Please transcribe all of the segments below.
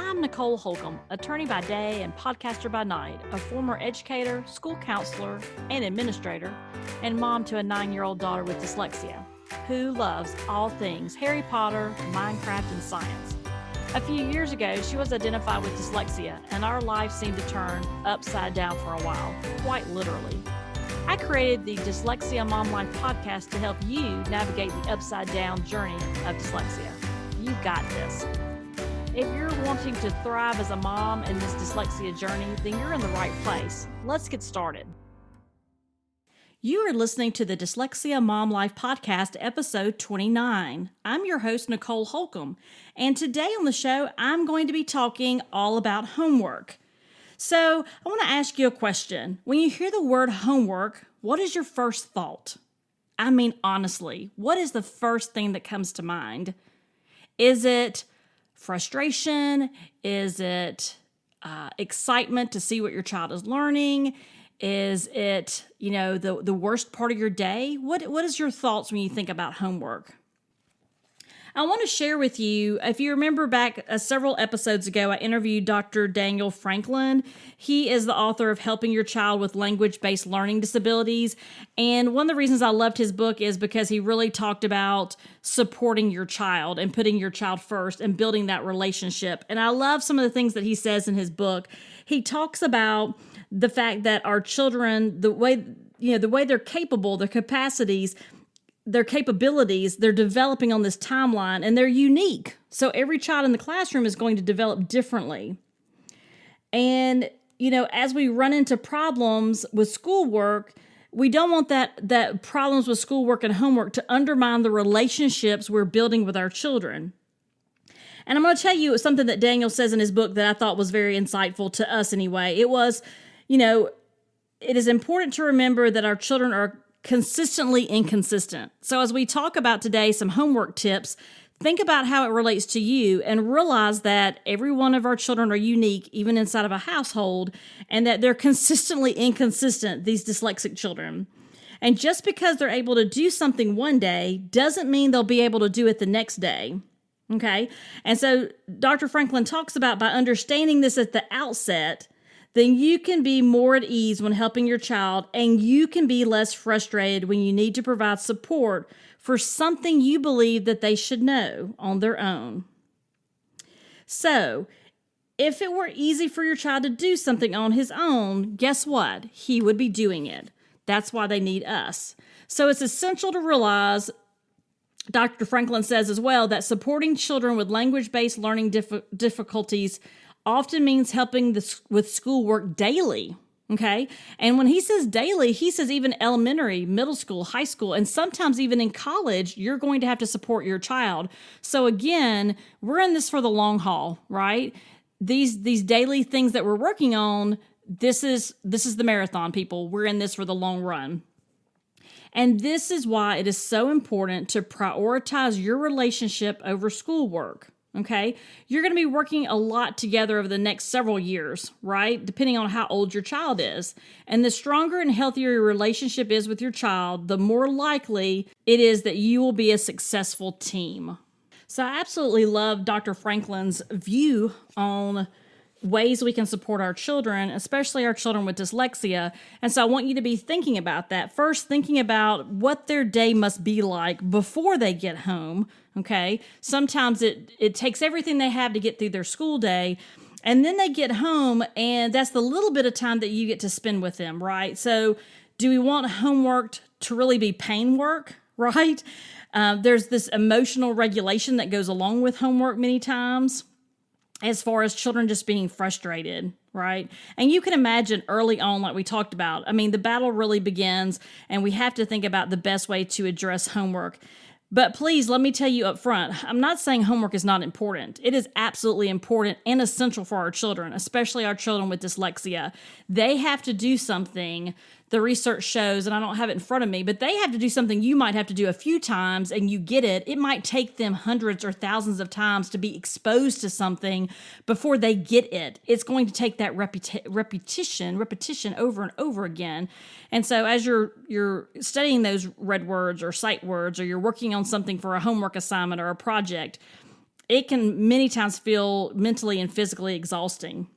I'm Nicole Holcomb, attorney by day and podcaster by night, a former educator, school counselor, and administrator, and mom to a 9-year-old daughter with dyslexia, who loves all things Harry Potter, Minecraft, and science. A few years ago, she was identified with dyslexia, and our life seemed to turn upside down for a while, quite literally. I created the Dyslexia Mom Life podcast to help you navigate the upside down journey of dyslexia. You got this. If you're wanting to thrive as a mom in this dyslexia journey, then you're in the right place. Let's get started. You are listening to the Dyslexia Mom Life Podcast, episode 29. I'm your host, Nicole Holcomb, and today on the show, I'm going to be talking all about homework. So I want to ask you a question. When you hear the word homework, what is your first thought? I mean, honestly, what is the first thing that comes to mind? Is it frustration? Is it excitement to see what your child is learning? Is it, the worst part of your day? What is your thoughts when you think about homework? I want to share with you, if you remember back several episodes ago, I interviewed Dr. Daniel Franklin. He is the author of Helping Your Child with Language-Based Learning Disabilities. And one of the reasons I loved his book is because he really talked about supporting your child and putting your child first and building that relationship. And I love some of the things that he says in his book. He talks about the fact that our children, the way they're capable, their capacities, their capabilities, they're developing on this timeline, and they're unique. So every child in the classroom is going to develop differently. And, as we run into problems with schoolwork, we don't want that problems with schoolwork and homework to undermine the relationships we're building with our children. And I'm going to tell you something that Daniel says in his book that I thought was very insightful to us anyway. It was, it is important to remember that our children are consistently inconsistent. So as we talk about today some homework tips, think about how it relates to you and realize that every one of our children are unique, even inside of a household, and that they're consistently inconsistent, these dyslexic children. And just because they're able to do something one day doesn't mean they'll be able to do it the next day. Okay? And so Dr. Franklin talks about by understanding this at the outset, then you can be more at ease when helping your child, and you can be less frustrated when you need to provide support for something you believe that they should know on their own. So, if it were easy for your child to do something on his own, guess what? He would be doing it. That's why they need us. So it's essential to realize, Dr. Franklin says as well, that supporting children with language-based learning difficulties often means helping with schoolwork daily, okay? And when he says daily, he says even elementary, middle school, high school, and sometimes even in college, you're going to have to support your child. So again, we're in this for the long haul, right? These daily things that we're working on, this is the marathon, people. We're in this for the long run. And this is why it is so important to prioritize your relationship over schoolwork. Okay, you're going to be working a lot together over the next several years, right? Depending on how old your child is. And the stronger and healthier your relationship is with your child, the more likely it is that you will be a successful team. So I absolutely love Dr. Franklin's view on ways we can support our children, especially our children with dyslexia. And so I want you to be thinking about that. First, thinking about what their day must be like before they get home. Okay. Sometimes it takes everything they have to get through their school day. And then they get home, and that's the little bit of time that you get to spend with them, right? So do we want homework to really be pain work, right? There's this emotional regulation that goes along with homework many times, as far as children just being frustrated, right? And you can imagine early on, like we talked about, the battle really begins, and we have to think about the best way to address homework. But please, let me tell you up front, I'm not saying homework is not important. It is absolutely important and essential for our children, especially our children with dyslexia. They have to do something, the research shows, and I don't have it in front of me, but they have to do something you might have to do a few times and you get it. It might take them hundreds or thousands of times to be exposed to something before they get it. It's going to take that repetition over and over again. And so as you're studying those red words or sight words, or you're working on something for a homework assignment or a project, it can many times feel mentally and physically exhausting.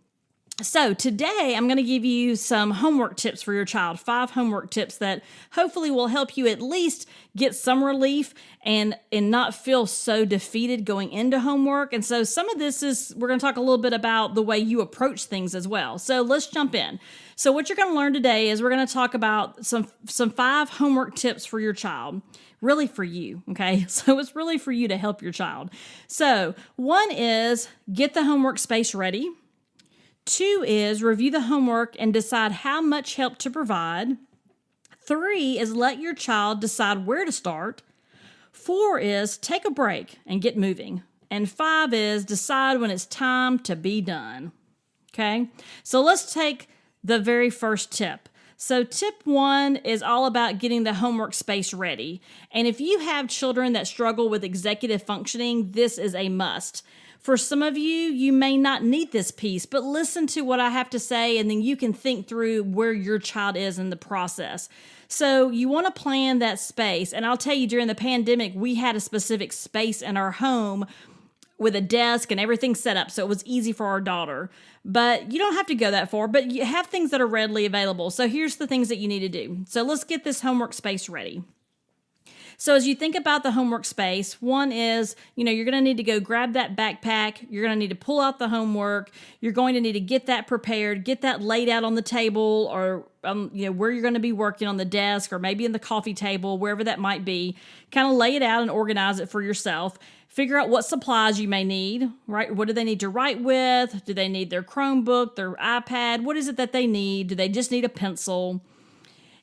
So today I'm going to give you some homework tips for your child, 5 homework tips that hopefully will help you at least get some relief and not feel so defeated going into homework. And so some of this is, we're going to talk a little bit about the way you approach things as well. So let's jump in. So what you're going to learn today is we're going to talk about some 5 homework tips for your child. Really for you, okay? So it's really for you to help your child. So 1 is get the homework space ready. 2 is review the homework and decide how much help to provide. 3 is let your child decide where to start. 4 is take a break and get moving. And 5 is decide when it's time to be done. Okay? So let's take the very first tip. So tip 1 is all about getting the homework space ready. And if you have children that struggle with executive functioning, this is a must. For some of you, you may not need this piece, but listen to what I have to say, and then you can think through where your child is in the process. So you want to plan that space. And I'll tell you, during the pandemic, we had a specific space in our home with a desk and everything set up, so it was easy for our daughter. But you don't have to go that far, but you have things that are readily available. So here's the things that you need to do. So let's get this homework space ready. So as you think about the homework space, 1 is, you're going to need to go grab that backpack. You're going to need to pull out the homework. You're going to need to get that prepared, get that laid out on the table or, where you're going to be working on the desk or maybe in the coffee table, wherever that might be. Kind of lay it out and organize it for yourself. Figure out what supplies you may need, right? What do they need to write with? Do they need their Chromebook, their iPad? What is it that they need? Do they just need a pencil?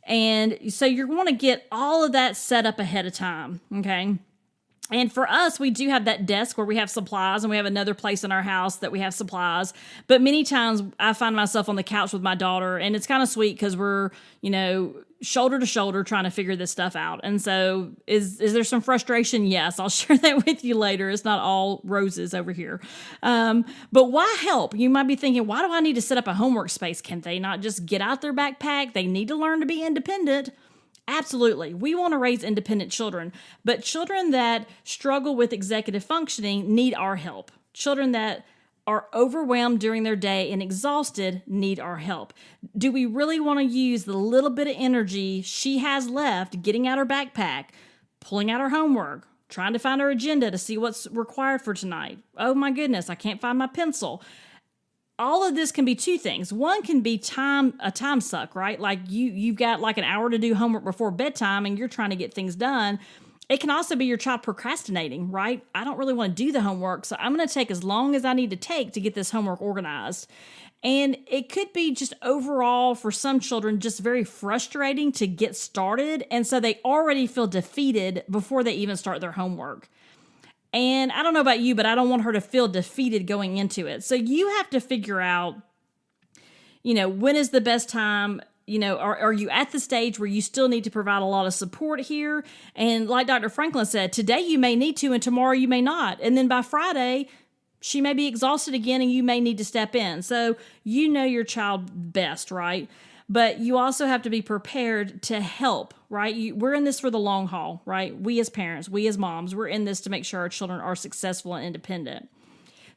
And so you're going to get all of that set up ahead of time, okay? And for us, we do have that desk where we have supplies, and we have another place in our house that we have supplies. But many times I find myself on the couch with my daughter, and it's kind of sweet because we're, shoulder to shoulder trying to figure this stuff out. And so is there some frustration? Yes, I'll share that with you later. It's not all roses over here. But why help? You might be thinking, why do I need to set up a homework space? Can they not just get out their backpack? They need to learn to be independent. Absolutely. We want to raise independent children, but children that struggle with executive functioning need our help. Children that are overwhelmed during their day and exhausted need our help. Do we really want to use the little bit of energy she has left getting out her backpack, pulling out her homework, trying to find her agenda to see what's required for tonight? Oh my goodness, I can't find my pencil. All of this can be 2 things. 1 can be a time suck, right? Like you've got like an hour to do homework before bedtime and you're trying to get things done. It can also be your child procrastinating, right? I don't really want to do the homework, so I'm going to take as long as I need to take to get this homework organized. And it could be just overall for some children just very frustrating to get started, and so they already feel defeated before they even start their homework. And I don't know about you, but I don't want her to feel defeated going into it. So you have to figure out, when is the best time. Are you at the stage where you still need to provide a lot of support here? And like Dr. Franklin said, today you may need to and tomorrow you may not. And then by Friday, she may be exhausted again and you may need to step in. So you know your child best, right? But you also have to be prepared to help, right? We're in this for the long haul, right? We as parents, we as moms, we're in this to make sure our children are successful and independent.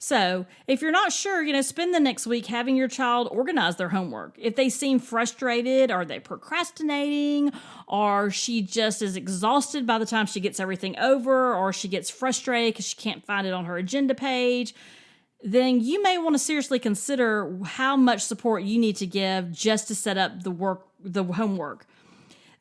So if you're not sure, spend the next week having your child organize their homework. If they seem frustrated, are they procrastinating, or she just is exhausted by the time she gets everything over, or she gets frustrated because she can't find it on her agenda page, then you may want to seriously consider how much support you need to give just to set up the homework.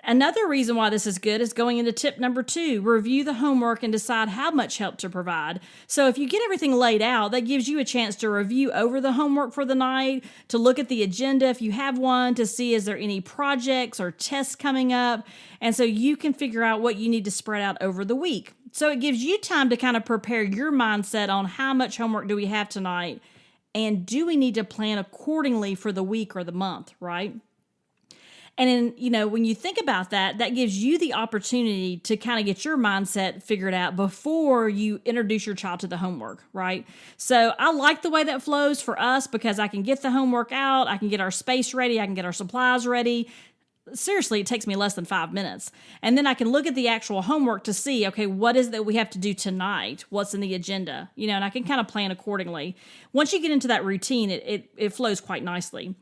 Another reason why this is good is going into tip number 2, review the homework and decide how much help to provide. So if you get everything laid out, that gives you a chance to review over the homework for the night, to look at the agenda if you have one, to see is there any projects or tests coming up. And so you can figure out what you need to spread out over the week. So it gives you time to kind of prepare your mindset on how much homework do we have tonight, and do we need to plan accordingly for the week or the month, right? And then, when you think about that, that gives you the opportunity to kind of get your mindset figured out before you introduce your child to the homework, right? So I like the way that flows for us because I can get the homework out, I can get our space ready, I can get our supplies ready. seriously, it takes me less than 5 minutes. And then I can look at the actual homework to see, okay, what is that we have to do tonight? What's in the agenda? And I can kind of plan accordingly. Once you get into that routine, it flows quite nicely.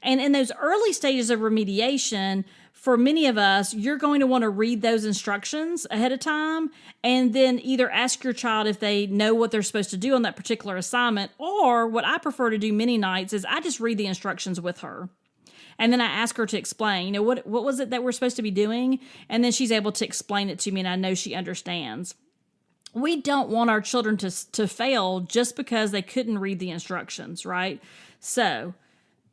And in those early stages of remediation, for many of us, you're going to want to read those instructions ahead of time and then either ask your child if they know what they're supposed to do on that particular assignment, or what I prefer to do many nights is I just read the instructions with her. And then I ask her to explain, what was it that we're supposed to be doing? And then she's able to explain it to me, and I know she understands. We don't want our children to fail just because they couldn't read the instructions, right? So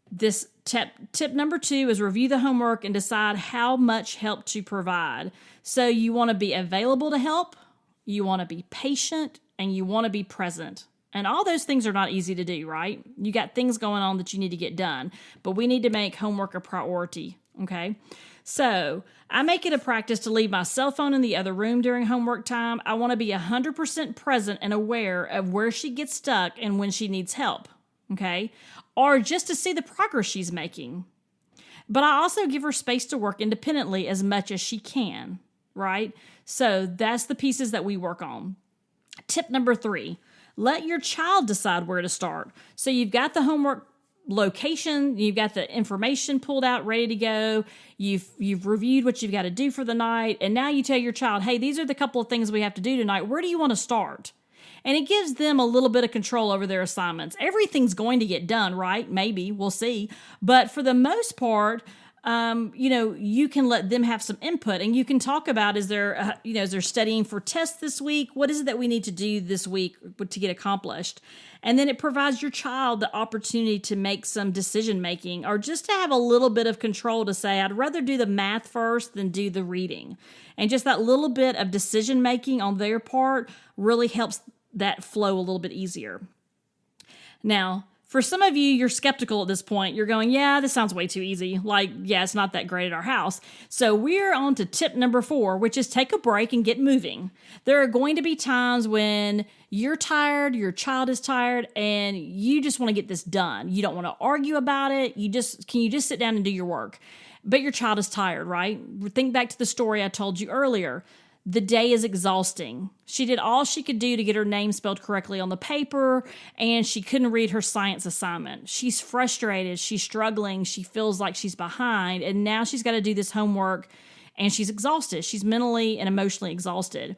this tip number 2 is review the homework and decide how much help to provide. So you want to be available to help, you want to be patient, and you want to be present. And all those things are not easy to do, right? You got things going on that you need to get done, but we need to make homework a priority, okay? So I make it a practice to leave my cell phone in the other room during homework time. I want to be 100% present and aware of where she gets stuck and when she needs help, okay? Or just to see the progress she's making. But I also give her space to work independently as much as she can, right? So that's the pieces that we work on. Tip number 3. Let your child decide where to start. So you've got the homework location, you've got the information pulled out, ready to go. You've reviewed what you've got to do for the night. And now you tell your child, hey, these are the couple of things we have to do tonight. Where do you want to start? And it gives them a little bit of control over their assignments. Everything's going to get done, right? Maybe, we'll see. But for the most part, you can let them have some input, and you can talk about, is there studying for tests this week? What is it that we need to do this week to get accomplished? And then it provides your child the opportunity to make some decision making, or just to have a little bit of control to say, I'd rather do the math first than do the reading. And just that little bit of decision making on their part really helps that flow a little bit easier. Now, for some of you, you're skeptical at this point. You're going, yeah, this sounds way too easy. It's not that great at our house. So we're on to tip number 4, which is take a break and get moving. There are going to be times when you're tired, your child is tired, and you just want to get this done. You don't want to argue about it. Can you just sit down and do your work? But your child is tired, right? Think back to the story I told you earlier. The day is exhausting. She did all she could do to get her name spelled correctly on the paper, and she couldn't read her science assignment. She's frustrated. She's struggling. She feels like she's behind, and now she's got to do this homework, and she's exhausted. She's mentally and emotionally exhausted.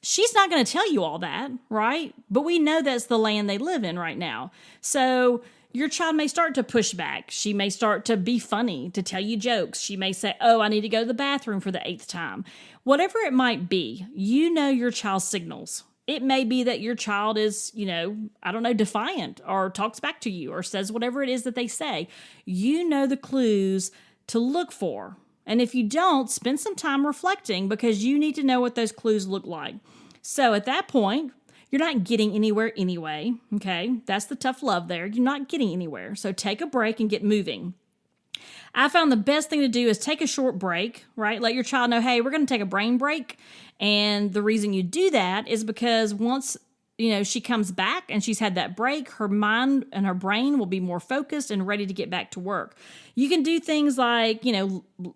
She's not going to tell you all that, right? But we know that's the land they live in right now. So your child may start to push back. She may start to be funny, to tell you jokes. She may say, oh, I need to go to the bathroom for the 8th time. Whatever it might be, you know your child's signals. It may be that your child is, defiant, or talks back to you, or says whatever it is that they say. You know the clues to look for. And if you don't, spend some time reflecting, because you need to know what those clues look like. So at that point, you're not getting anywhere anyway, okay? That's the tough love there. You're not getting anywhere. So take a break and get moving. I found the best thing to do is take a short break, right? Let your child know, hey, we're going to take a brain break. And the reason you do that is because once, she comes back and she's had that break, her mind and her brain will be more focused and ready to get back to work. You can do things like,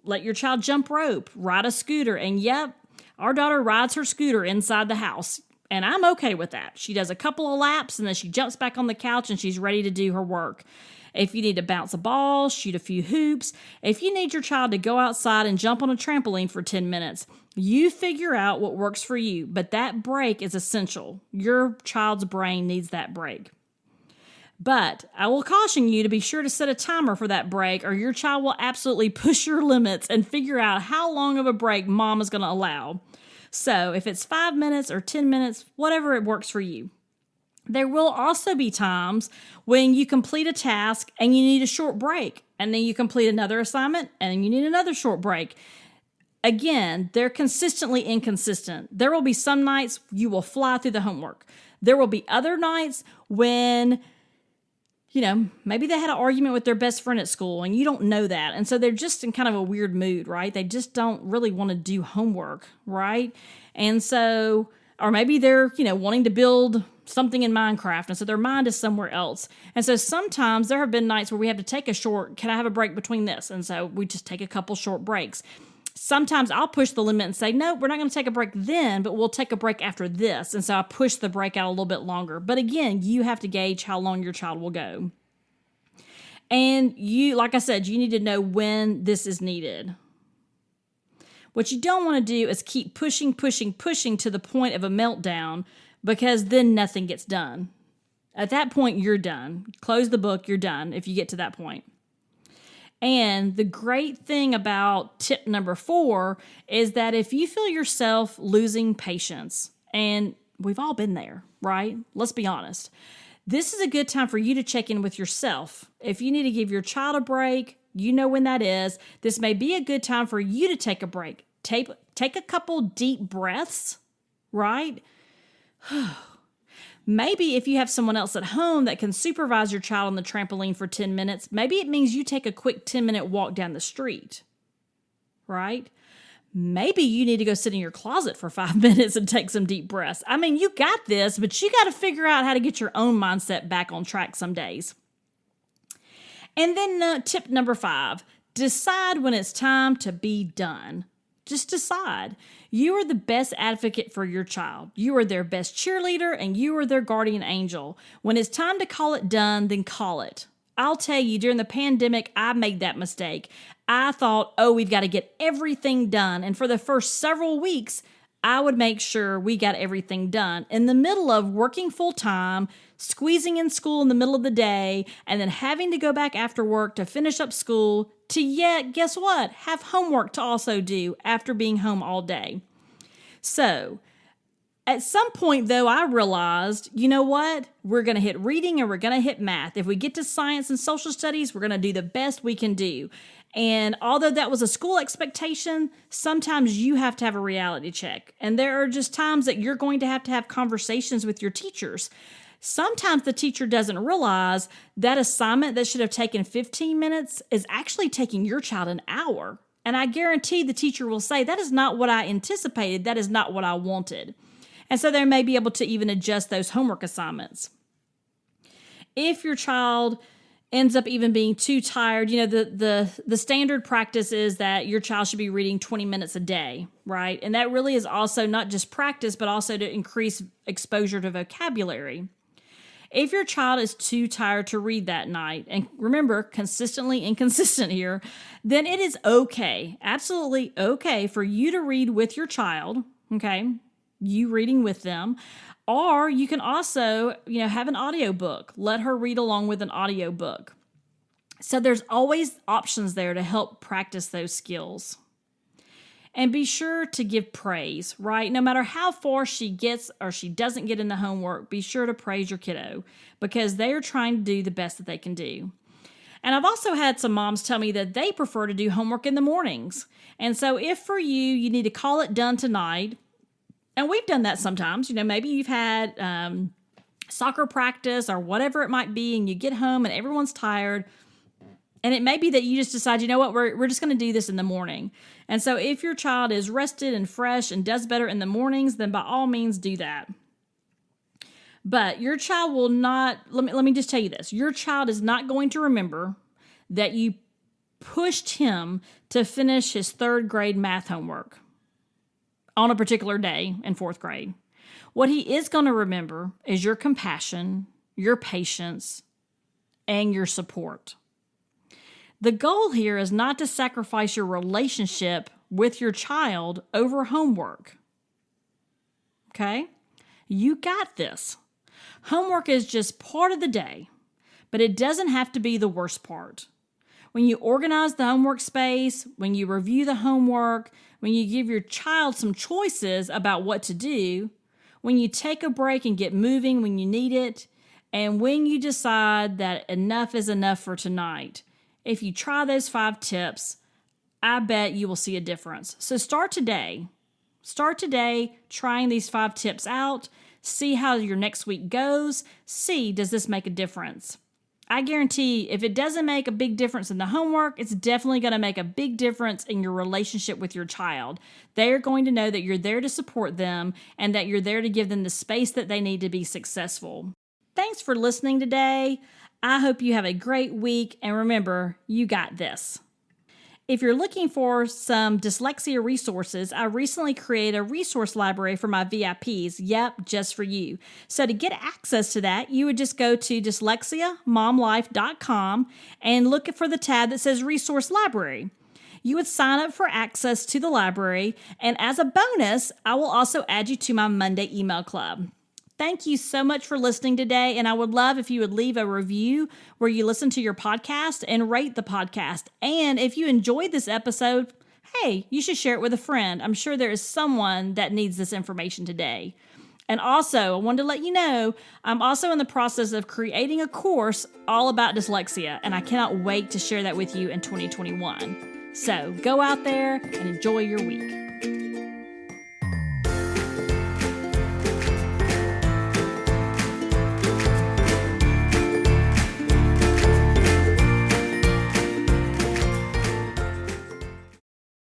let your child jump rope, ride a scooter. And yep, our daughter rides her scooter inside the house. And I'm okay with that. She does a couple of laps and then she jumps back on the couch and she's ready to do her work. If you need to bounce a ball, shoot a few hoops, if you need your child to go outside and jump on a trampoline for 10 minutes, you figure out what works for you. But that break is essential. Your child's brain needs that break. But I will caution you to be sure to set a timer for that break, or your child will absolutely push your limits and figure out how long of a break mom is going to allow. So if it's 5 minutes or 10 minutes, whatever it works for you. There will also be times when you complete a task and you need a short break, and then you complete another assignment and you need another short break. Again, they're consistently inconsistent. There will be some nights you will fly through the homework. There will be other nights when, maybe they had an argument with their best friend at school and you don't know that. And so they're just in kind of a weird mood, right? They just don't really want to do homework, right? And so, or maybe they're, wanting to build something in Minecraft. And so their mind is somewhere else. And so sometimes there have been nights where we have to take can I have a break between this? And so we just take a couple short breaks. Sometimes I'll push the limit and say, no, we're not going to take a break then, but we'll take a break after this. And so I push the break out a little bit longer. But again, you have to gauge how long your child will go. And like I said, you need to know when this is needed. What you don't want to do is keep pushing to the point of a meltdown, because then nothing gets done. At that point, you're done. Close the book, you're done if you get to that point. And the great thing about tip number 4 is that if you feel yourself losing patience, and we've all been there, right? Let's be honest. This is a good time for you to check in with yourself. If you need to give your child a break, you know when that is. This may be a good time for you to take a break. Take a couple deep breaths, right? Maybe if you have someone else at home that can supervise your child on the trampoline for 10 minutes, maybe it means you take a quick 10-minute walk down the street, right? Maybe you need to go sit in your closet for 5 minutes and take some deep breaths. I mean, you got this, but you got to figure out how to get your own mindset back on track some days. And then tip number 5, decide when it's time to be done. Just decide. You are the best advocate for your child. You are their best cheerleader, and you are their guardian angel. When it's time to call it done, then call it. I'll tell you, during the pandemic, I made that mistake. I thought, we've got to get everything done. And for the first several weeks, I would make sure we got everything done. In the middle of working full time, squeezing in school in the middle of the day, and then having to go back after work to finish up school, to yet, guess what? Have homework to also do after being home all day. So, at some point, though, I realized, you know what? We're going to hit reading and we're going to hit math. If we get to science and social studies, we're going to do the best we can do. And although that was a school expectation, sometimes you have to have a reality check. And there are just times that you're going to have conversations with your teachers. Sometimes the teacher doesn't realize that assignment that should have taken 15 minutes is actually taking your child an hour. And I guarantee the teacher will say, that is not what I anticipated. That is not what I wanted. And so they may be able to even adjust those homework assignments. If your child ends up even being too tired, the standard practice is that your child should be reading 20 minutes a day, right? And that really is also not just practice, but also to increase exposure to vocabulary. If your child is too tired to read that night, and remember, consistently inconsistent here, then it is okay, absolutely okay for you to read with your child, okay? You reading with them. Or you can also, have an audiobook. Let her read along with an audiobook. So there's always options there to help practice those skills. And be sure to give praise, right? No matter how far she gets or she doesn't get in the homework, be sure to praise your kiddo because they are trying to do the best that they can do. And I've also had some moms tell me that they prefer to do homework in the mornings. And so if for you need to call it done tonight, and we've done that sometimes, maybe you've had soccer practice or whatever it might be, and you get home and everyone's tired. And it may be that you just decide, you know what, we're just going to do this in the morning. And so if your child is rested and fresh and does better in the mornings, then by all means do that. But your child will not, let me just tell you this. Your child is not going to remember that you pushed him to finish his 3rd grade math homework on a particular day in 4th grade. What he is going to remember is your compassion, your patience, and your support. The goal here is not to sacrifice your relationship with your child over homework. Okay? You got this. Homework is just part of the day, but it doesn't have to be the worst part. When you organize the homework space, when you review the homework, when you give your child some choices about what to do, when you take a break and get moving when you need it, and when you decide that enough is enough for tonight, if you try those 5 tips, I bet you will see a difference. So start today. Start today trying these 5 tips out. See how your next week goes. See, does this make a difference? I guarantee if it doesn't make a big difference in the homework, it's definitely going to make a big difference in your relationship with your child. They're going to know that you're there to support them and that you're there to give them the space that they need to be successful. Thanks for listening today. I hope you have a great week, and remember, you got this. If you're looking for some dyslexia resources, I recently created a resource library for my VIPs. Yep, just for you. So to get access to that, you would just go to dyslexiamomlife.com and look for the tab that says Resource Library. You would sign up for access to the library, and as a bonus, I will also add you to my Monday email club. Thank you so much for listening today, and I would love if you would leave a review where you listen to your podcast and rate the podcast. And if you enjoyed this episode, hey, you should share it with a friend. I'm sure there is someone that needs this information today. And also, I wanted to let you know, I'm also in the process of creating a course all about dyslexia, and I cannot wait to share that with you in 2021. So go out there and enjoy your week.